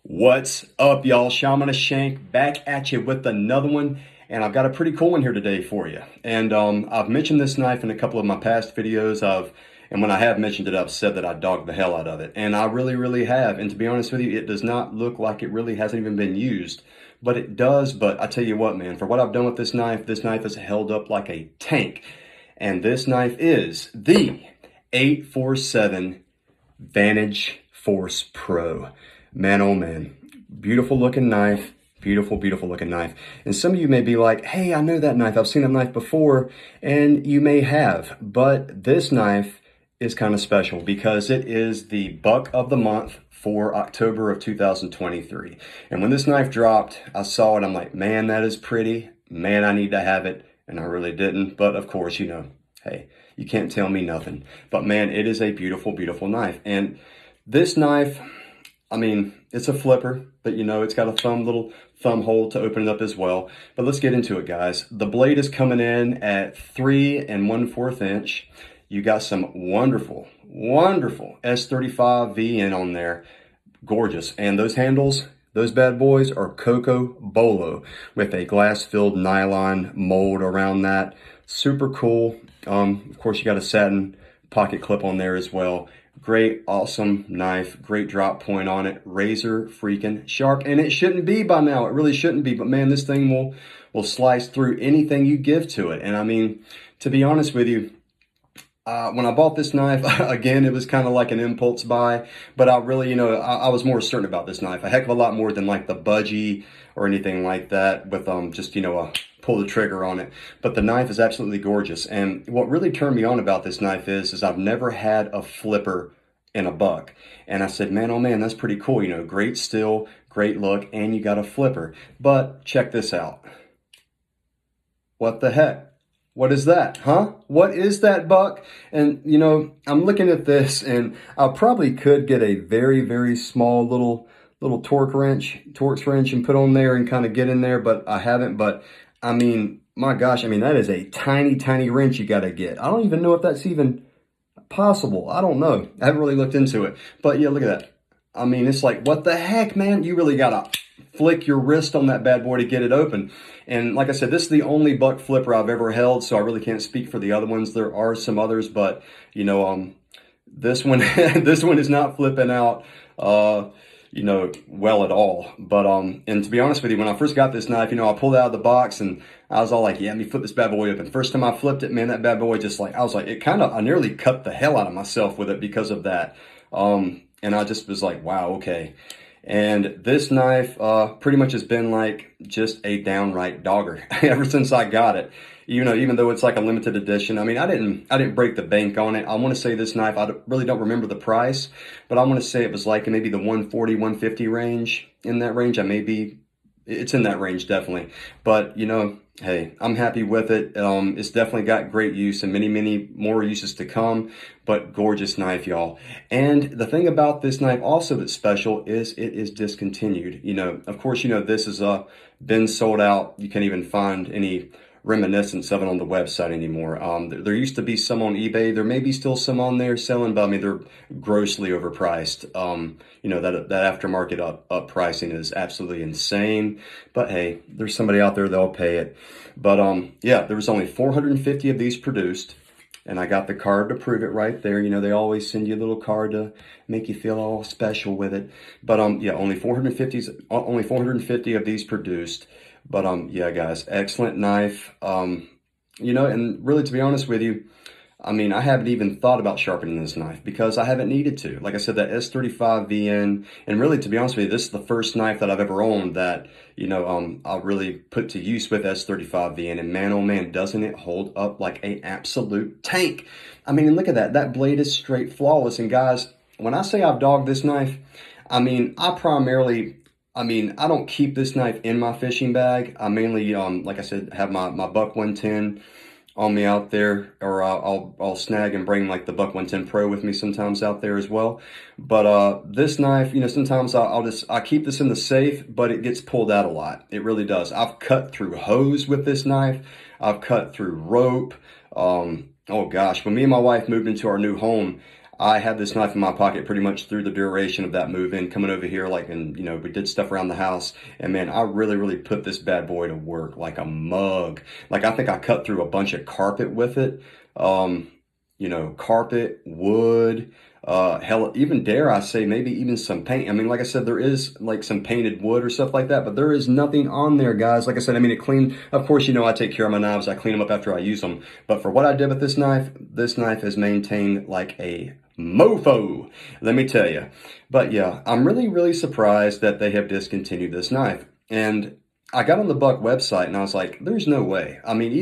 What's up, y'all? Shaman Shank back at you with another one, and I've got a pretty cool one here today for you. And I've mentioned this knife in a couple of my past videos. And when I have mentioned it, I've said that I dogged the hell out of it, and I really have. And to be honest with you, it does not look like it really hasn't even been used, but it does. But I tell you what, man, for what I've done with this knife has held up like a tank. And this knife is the 847 Vantage Force Pro. Man, oh man, beautiful looking knife, beautiful looking knife. And some of you may be like, hey, I know that knife, I've seen that knife before, and you may have, but this knife is kind of special because it is the buck of the month for October of 2023. And when this knife dropped, I saw it, I'm like, man, that is pretty, man, I need to have it, and I really didn't, but of course, you know, hey, you can't tell me nothing. But man, it is a beautiful knife. And this knife, I mean, it's a flipper, but you know, it's got a little thumb hole to open it up as well. But let's get into it, guys. The blade is coming in at 3 1/4 inch. You got some wonderful S35 VN on there. Gorgeous. And those handles, those bad boys are Coco Bolo with a glass-filled nylon mold around that. Super cool. Of course, you got a satin pocket clip on there as well. Great, awesome knife, great drop point on it, razor freaking sharp, and it shouldn't be by now, it really shouldn't be, but man, this thing will slice through anything you give to it. And I mean, to be honest with you, when I bought this knife, again, it was kind of like an impulse buy, but I really, you know, I was more certain about this knife, a heck of a lot more than like the budgie or anything like that with just, you know, pull the trigger on it. But the knife is absolutely gorgeous. And what really turned me on about this knife is I've never had a flipper in a buck. And I said, man, oh man, that's pretty cool. You know, great still, great look, and you got a flipper. But check this out. What the heck? What is that, huh? What is that, buck? And, you know, I'm looking at this, and I probably could get a very small little torque wrench and put on there and kind of get in there, but I haven't. But, I mean, my gosh, I mean, that is a tiny wrench you got to get. I don't even know if that's even possible. I don't know. I haven't really looked into it. But, yeah, look at that. I mean, it's like, what the heck, man? You really got to flick your wrist on that bad boy to get it open. And like I said, this is the only buck flipper I've ever held, so I really can't speak for the other ones. There are some others, but you know, this one this one is not flipping out you know, well at all. But and to be honest with you, when I first got this knife, you know, I pulled it out of the box and I was all like, yeah, let me flip this bad boy open. First time I flipped it, man, that bad boy just like, I was like, I nearly cut the hell out of myself with it because of that. And I just was like, wow, okay. And this knife pretty much has been like just a downright dogger ever since I got it. You know, even though it's like a limited edition. I mean, I didn't break the bank on it. I want to say this knife, really don't remember the price, but I want to say it was like maybe the 140, 150 range. In that range, it's in that range definitely. But you know, hey, I'm happy with it. It's definitely got great use and many more uses to come, but gorgeous knife, y'all. And the thing about this knife also that's special is it is discontinued. You know, of course, you know, this has been sold out. You can't even find any reminiscence of it on the website anymore. There used to be some on eBay. There may be still some on there selling, but I mean, they're grossly overpriced. You know, that aftermarket up pricing is absolutely insane, but hey, there's somebody out there that'll pay it. But yeah, there was only 450 of these produced, and I got the card to prove it right there. You know, they always send you a little card to make you feel all special with it. But yeah, only 450 of these produced. But yeah, guys, excellent knife. You know, and really, to be honest with you, I mean, I haven't even thought about sharpening this knife because I haven't needed to. Like I said, that S35 VN, and really, to be honest with you, this is the first knife that I've ever owned that, you know, I'll really put to use with S35 VN, and man, oh man, doesn't it hold up like an absolute tank. I mean, look at that. That blade is straight flawless. And guys, when I say I've dogged this knife, I mean, I don't keep this knife in my fishing bag. I mainly, like I said, have my Buck 110 on me out there, or I'll snag and bring like the Buck 110 Pro with me sometimes out there as well. But this knife, you know, sometimes I keep this in the safe, but it gets pulled out a lot. It really does. I've cut through hose with this knife. I've cut through rope. Oh gosh, when me and my wife moved into our new home, I had this knife in my pocket pretty much through the duration of that move in, coming over here, like, and you know, we did stuff around the house, and man, I really put this bad boy to work like a mug. Like, I think I cut through a bunch of carpet with it. You know, carpet, wood, hell, even dare I say, maybe even some paint. I mean, like I said, there is like some painted wood or stuff like that, but there is nothing on there, guys. Like I said, I mean, it cleaned, of course, you know, I take care of my knives. I clean them up after I use them. But for what I did with this knife is maintained like a mofo, let me tell you. But yeah, I'm really surprised that they have discontinued this knife. And I got on the Buck website and I was like, there's no way. I mean,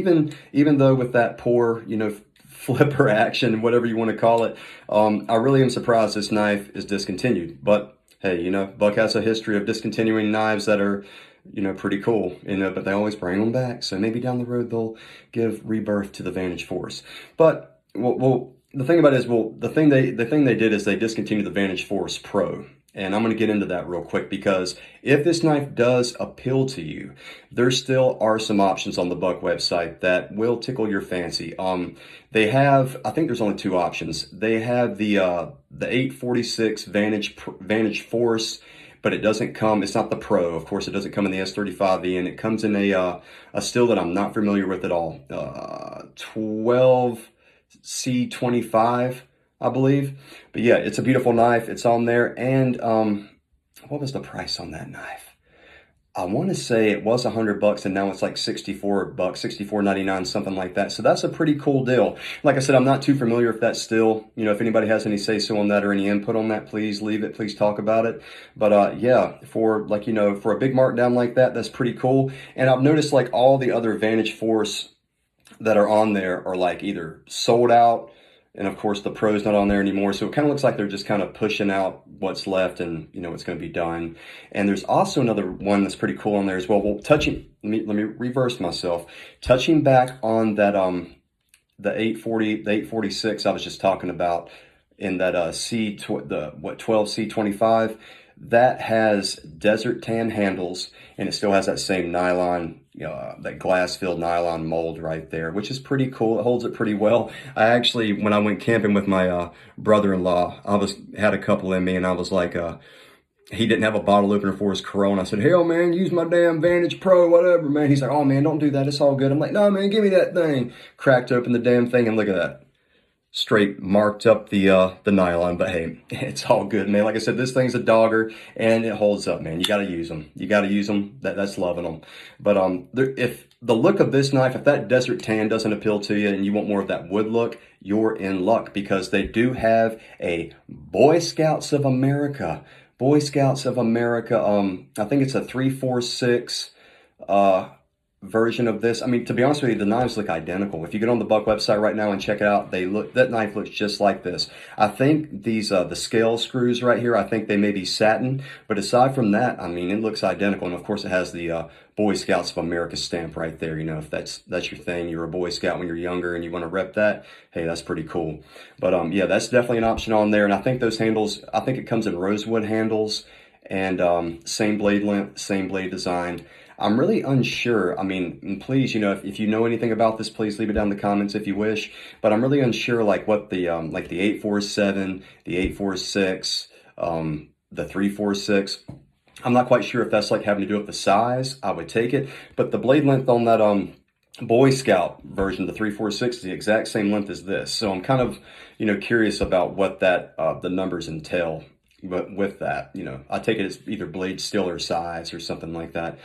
even though with that poor, you know, flipper action, whatever you want to call it, I really am surprised this knife is discontinued. But hey, you know, Buck has a history of discontinuing knives that are, you know, pretty cool, you know, but they always bring them back. So maybe down the road they'll give rebirth to the Vantage Force. But well, the thing about it is, well, the thing they did is they discontinued the Vantage Force Pro. And I'm going to get into that real quick, because if this knife does appeal to you, there still are some options on the Buck website that will tickle your fancy. They have, I think there's only two options. They have the 846 Vantage Force, but it doesn't come, it's not the Pro. Of course, it doesn't come in the S35E, and it comes in a steel that I'm not familiar with at all. 12C25. I believe. But yeah, it's a beautiful knife. It's on there. And what was the price on that knife? I want to say it was $100 and now it's like $64, $64.99, something like that. So that's a pretty cool deal. Like I said, I'm not too familiar if that's still, you know, if anybody has any say so on that or any input on that, please leave it. Please talk about it. But yeah, for like, you know, for a big markdown like that, that's pretty cool. And I've noticed like all the other Vantage Force that are on there are like either sold out, and of course, the Pro's not on there anymore. So it kind of looks like they're just kind of pushing out what's left and, you know, it's going to be done. And there's also another one that's pretty cool on there as well. Well, let me reverse myself. Touching back on that, the 846 I was just talking about in that, 12C25, that has desert tan handles, and it still has that same nylon, that glass-filled nylon mold right there, which is pretty cool. It holds it pretty well. I actually, when I went camping with my brother-in-law, had a couple in me, and I was like, he didn't have a bottle opener for his Corona. I said, hell, man, use my damn Vantage Pro, whatever, man. He's like, oh, man, don't do that. It's all good. I'm like, no, man, give me that thing. Cracked open the damn thing, and look at that. Straight marked up the nylon, but hey, it's all good, man. Like I said, this thing's a dogger and it holds up, man. You got to use them. You got to use them. That's loving them. But if the look of this knife, if that desert tan doesn't appeal to you and you want more of that wood look, you're in luck, because they do have a Boy Scouts of America. I think it's a 346 version of this. I mean, to be honest with you, the knives look identical. If you get on the Buck website right now and check it out, that knife looks just like this. I think these the scale screws right here, I think they may be satin, but aside from that, I mean, it looks identical. And of course, it has the Boy Scouts of America stamp right there. You know, if that's your thing, you're a Boy Scout when you're younger and you want to rep that, hey, that's pretty cool. But yeah, that's definitely an option on there. And I think those handles, I think it comes in rosewood handles, and same blade length, same blade design. I'm really unsure. I mean, please, you know, if you know anything about this, please leave it down in the comments if you wish. But I'm really unsure, like what the like the 847, the 846, the 346. I'm not quite sure if that's like having to do with the size. I would take it, but the blade length on that Boy Scout version, the 346, is the exact same length as this. So I'm kind of, you know, curious about what that the numbers entail. But with that, you know, I take it as either blade steel or size or something like that.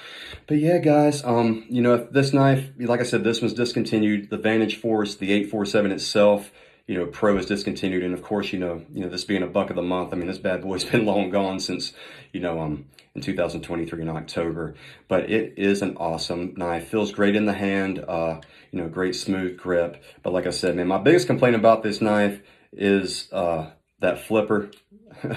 But yeah, guys, you know, if this knife, like I said, this was discontinued. The Vantage Force, the 847 itself, you know, Pro is discontinued. And of course, you know, this being a buck of the month, I mean, this bad boy's been long gone since, you know, in 2023 in October. But it is an awesome knife. Feels great in the hand, you know, great smooth grip. But like I said, man, my biggest complaint about this knife is that flipper.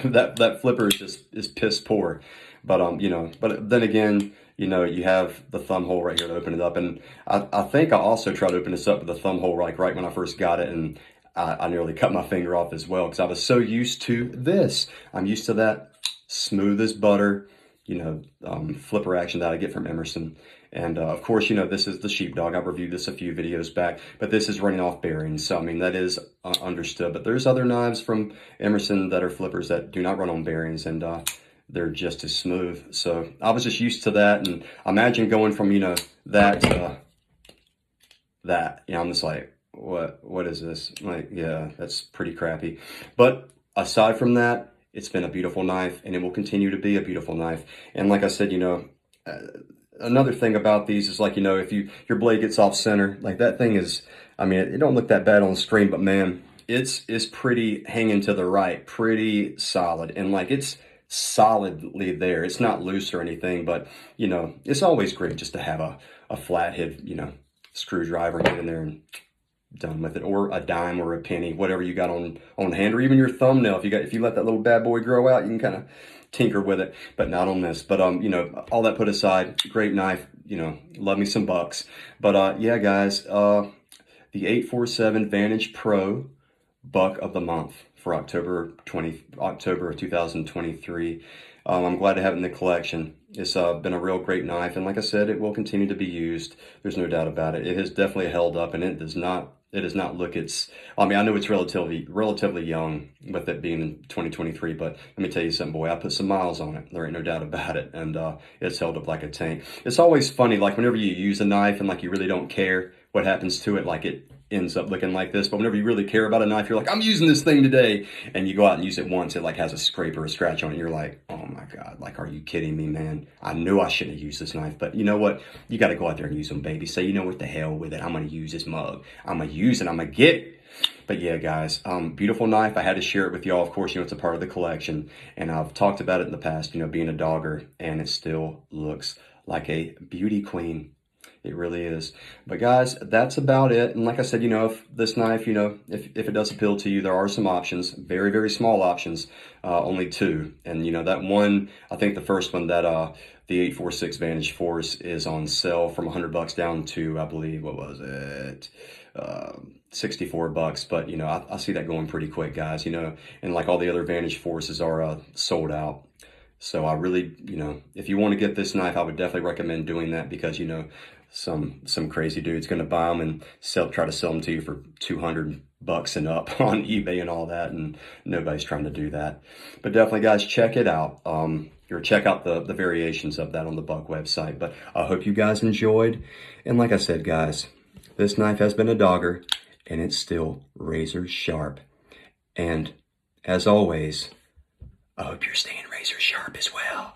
that flipper is piss poor. But you know, but then again, you know, you have the thumb hole right here to open it up, and I think I also tried to open this up with the thumb hole like right when I first got it, and I nearly cut my finger off as well, because I was so used to this. I'm used to that smooth as butter, flipper action that I get from Emerson. And of course, this is the sheepdog. I've reviewed this a few videos back, but this is running off bearings. So, I mean, that is understood. But there's other knives from Emerson that are flippers that do not run on bearings, and they're just as smooth. So I was just used to that. And imagine going from, that to that. I'm just like, what is this? Like, yeah, that's pretty crappy. But aside from that, it's been a beautiful knife, and it will continue to be a beautiful knife. And like I said, another thing about these is, like, if your blade gets off center, like, that thing is, I mean, it don't look that bad on the screen, but man, it's pretty hanging to the right, pretty solid, and like, it's solidly there. It's not loose or anything, but it's always great just to have a flathead, screwdriver, get in there and done with it, or a dime or a penny, whatever you got on hand, or even your thumbnail. If you let that little bad boy grow out, you can kind of tinker with it, but not on this. But all that put aside, great knife. Love me some bucks. But yeah, guys, the 847 Vantage Pro Buck of the Month for October of 2023. I'm glad to have it in the collection. It's been a real great knife, and like I said, it will continue to be used. There's no doubt about it. It has definitely held up, and it does not look its, I mean, I know it's relatively young with it being in 2023, but let me tell you something, boy, I put some miles on it. There ain't no doubt about it, and it's held up like a tank. It's always funny, like, whenever you use a knife and like you really don't care what happens to it, like, it ends up looking like this. But whenever you really care about a knife, you're like, I'm using this thing today, and you go out and use it once, it like has a scrape or a scratch on it, you're like, oh my God, like, are you kidding me, man? I knew I shouldn't have used this knife. But you know what, you got to go out there and use them, baby. Say, what the hell with it, I'm gonna use this mug, I'm gonna use it, I'm gonna get it. But yeah, guys, beautiful knife. I had to share it with y'all. Of course, it's a part of the collection, and I've talked about it in the past, being a dogger, and it still looks like a beauty queen. It really is. But guys, that's about it. And like I said, if this knife, if it does appeal to you, there are some options, very, very small options, only two. And that one, I think the first one, that the 846 Vantage Force, is on sale from $100 down to, I believe, what was it? $64. But I see that going pretty quick, guys, and like all the other Vantage Forces are sold out. So I really, if you want to get this knife, I would definitely recommend doing that, because some crazy dude's going to buy them and try to sell them to you for $200 and up on eBay and all that, and nobody's trying to do that. But definitely, guys, check it out. Or check out the variations of that on the Buck website. But I hope you guys enjoyed. And like I said, guys, this knife has been a dogger, and it's still razor sharp. And as always, I hope you're staying razor sharp as well.